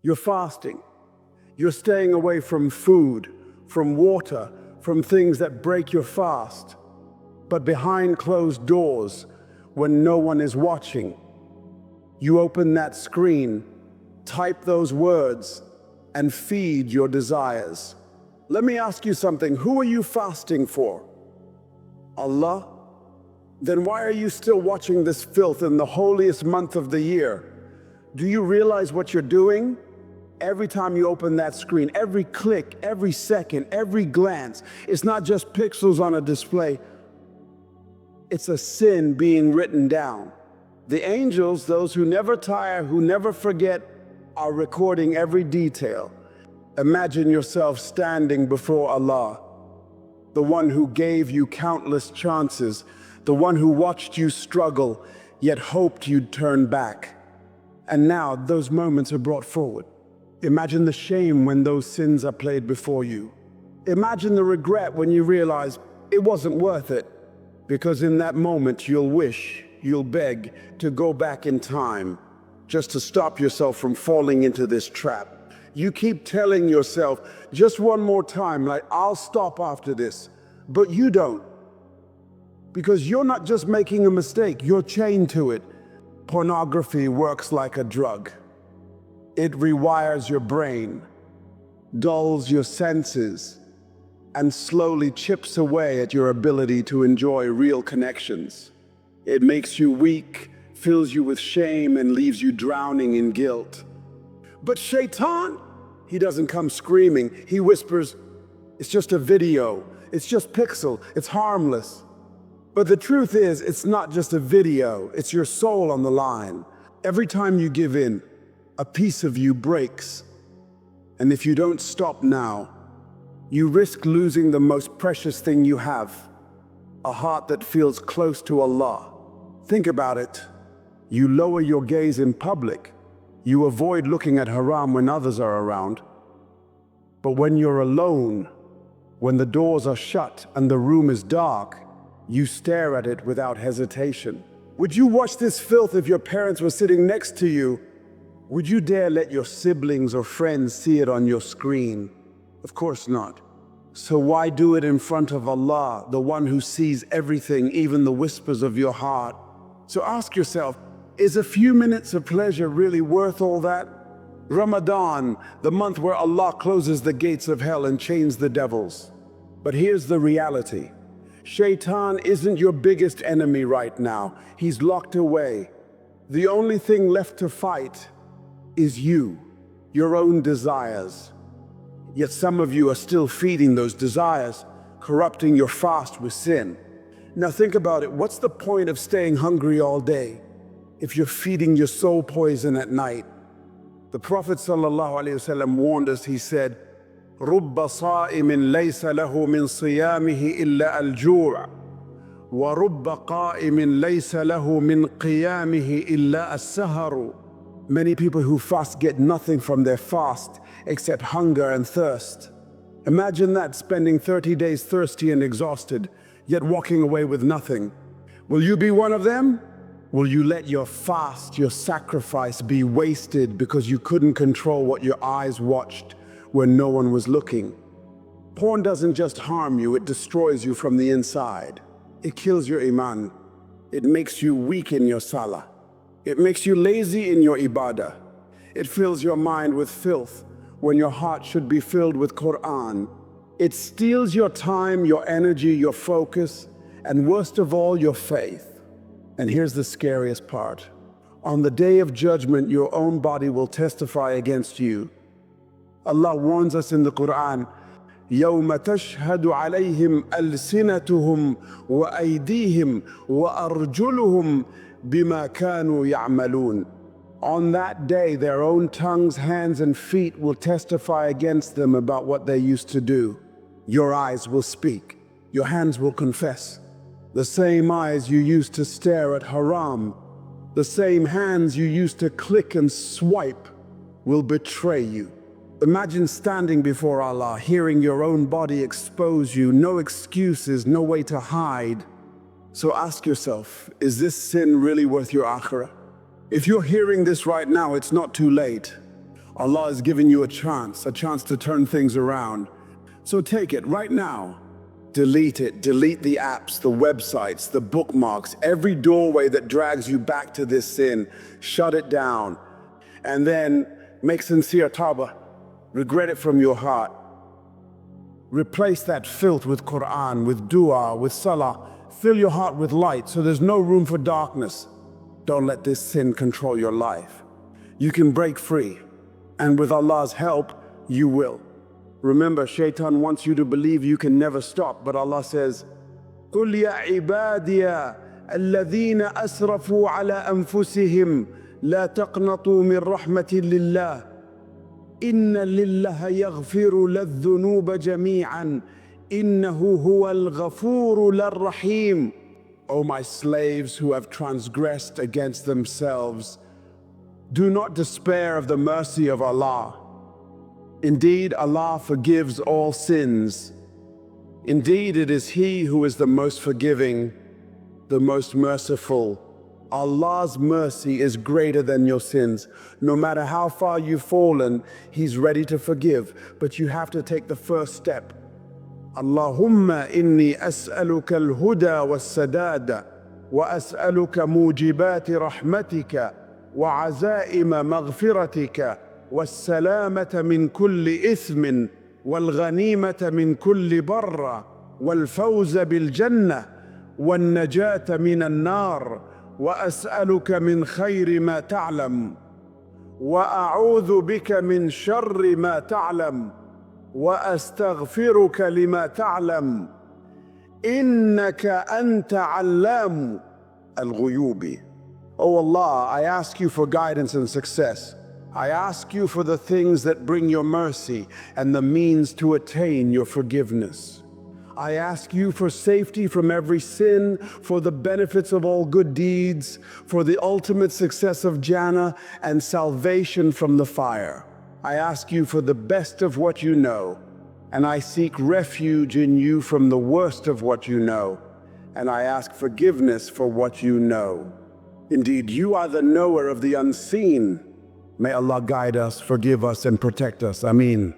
You're fasting. You're staying away from food, from water, from things that break your fast. But behind closed doors, when no one is watching, you open that screen, type those words, and feed your desires. Let me ask you something. Who are you fasting for? Allah? Then why are you still watching this filth in the holiest month of the year? Do you realize what you're doing? Every time you open that screen, every click, every second, every glance, it's not just pixels on a display. It's a sin being written down. The angels, those who never tire, who never forget, are recording every detail. Imagine yourself standing before Allah, the one who gave you countless chances, the one who watched you struggle, yet hoped you'd turn back. And now those moments are brought forward. Imagine the shame when those sins are played before you. Imagine the regret when you realize it wasn't worth it. Because in that moment you'll wish, you'll beg to go back in time, just to stop yourself from falling into this trap. You keep telling yourself, just one more time, like, I'll stop after this. But you don't. Because you're not just making a mistake, you're chained to it. Pornography works like a drug. It rewires your brain, dulls your senses, and slowly chips away at your ability to enjoy real connections. It makes you weak, fills you with shame, and leaves you drowning in guilt. But Shaitan, he doesn't come screaming. He whispers, it's just a video, it's just pixel, it's harmless. But the truth is, it's not just a video, it's your soul on the line. Every time you give in, a piece of you breaks. And if you don't stop now, you risk losing the most precious thing you have, a heart that feels close to Allah. Think about it. You lower your gaze in public. You avoid looking at haram when others are around. But when you're alone, when the doors are shut and the room is dark, you stare at it without hesitation. Would you watch this filth if your parents were sitting next to you? Would you dare let your siblings or friends see it on your screen? Of course not. So why do it in front of Allah, the one who sees everything, even the whispers of your heart? So ask yourself, is a few minutes of pleasure really worth all that? Ramadan, the month where Allah closes the gates of hell and chains the devils. But here's the reality. Shaitan isn't your biggest enemy right now. He's locked away. The only thing left to fight is you, your own desires. Yet some of you are still feeding those desires, corrupting your fast with sin. Now think about it. What's the point of staying hungry all day if you're feeding your soul poison at night? The Prophet ﷺ warned us. He said, رُبَّ صَائِمٍ لَيْسَ لَهُ مِنْ صِيَامِهِ إِلَّا الْجُوعَ وَرُبَّ قَائِمٍ لَيْسَ لَهُ مِنْ قِيَامِهِ إِلَّا السَّهَرُ. Many people who fast get nothing from their fast except hunger and thirst. Imagine that, spending 30 days thirsty and exhausted, yet walking away with nothing. Will you be one of them? Will you let your fast, your sacrifice be wasted because you couldn't control what your eyes watched when no one was looking? Porn doesn't just harm you, it destroys you from the inside. It kills your iman. It makes you weak in your salah. It makes you lazy in your ibadah. It fills your mind with filth when your heart should be filled with Quran. It steals your time, your energy, your focus, and worst of all, your faith. And here's the scariest part. On the day of judgment, your own body will testify against you. Allah warns us in the Quran, يَوْمَ تَشْهَدُ عَلَيْهِمْ أَلْسِنَتُهُمْ وَأَيْدِيهِمْ وَأَرْجُلُهُمْ بِمَا كَانُوا يَعْمَلُونَ. On that day, their own tongues, hands, and feet will testify against them about what they used to do. Your eyes will speak. Your hands will confess. The same eyes you used to stare at haram, the same hands you used to click and swipe, will betray you. Imagine standing before Allah, hearing your own body expose you, no excuses, no way to hide. So ask yourself, is this sin really worth your akhirah? If you're hearing this right now, it's not too late. Allah has given you a chance to turn things around. So take it right now. Delete it, delete the apps, the websites, the bookmarks, every doorway that drags you back to this sin. Shut it down. And then make sincere tawbah. Regret it from your heart. Replace that filth with Quran, with dua, with salah. Fill your heart with light so there's no room for darkness. Don't let this sin control your life. You can break free, and with Allah's help, you will. Remember, Shaitan wants you to believe you can never stop, but Allah says, قُلْ يَا عِبَادِيَ الَّذِينَ أَسْرَفُوا عَلَى أَنفُسِهِمْ لَا تَقْنَطُوا مِنْ رَحْمَةِ اللَّهِ إِنَّ لِلَّهَ يَغْفِرُ لَلذُّنُوبَ جَمِيعًا إِنَّهُ هُوَ الْغَفُورُ لَلرَّحِيمُ. O my slaves who have transgressed against themselves, do not despair of the mercy of Allah. Indeed, Allah forgives all sins. Indeed, it is He who is the most forgiving, the most merciful. Allah's mercy is greater than your sins. No matter how far you've fallen, He's ready to forgive, but you have to take the first step. Allahumma inni as'aluka al-huda was-sadada wa as'aluka mujibati rahmatika wa azaima maghfiratika was-salamata min kulli ithmin wal-ghanimata min kulli barra wal-fawza bil-jannah wal-najata min al-nar wa as'aluka min khayri ma ta'lam wa a'udhu bika min sharri ma ta'lam وأستغفرك لما تعلم إنك أنت علام الغيوب. Oh Allah, I ask you for guidance and success. I ask you for the things that bring your mercy and the means to attain your forgiveness. I ask you for safety from every sin, for the benefits of all good deeds, for the ultimate success of Jannah and salvation from the fire. I ask you for the best of what you know, and I seek refuge in you from the worst of what you know, and I ask forgiveness for what you know. Indeed, you are the knower of the unseen. May Allah guide us, forgive us, and protect us. Ameen.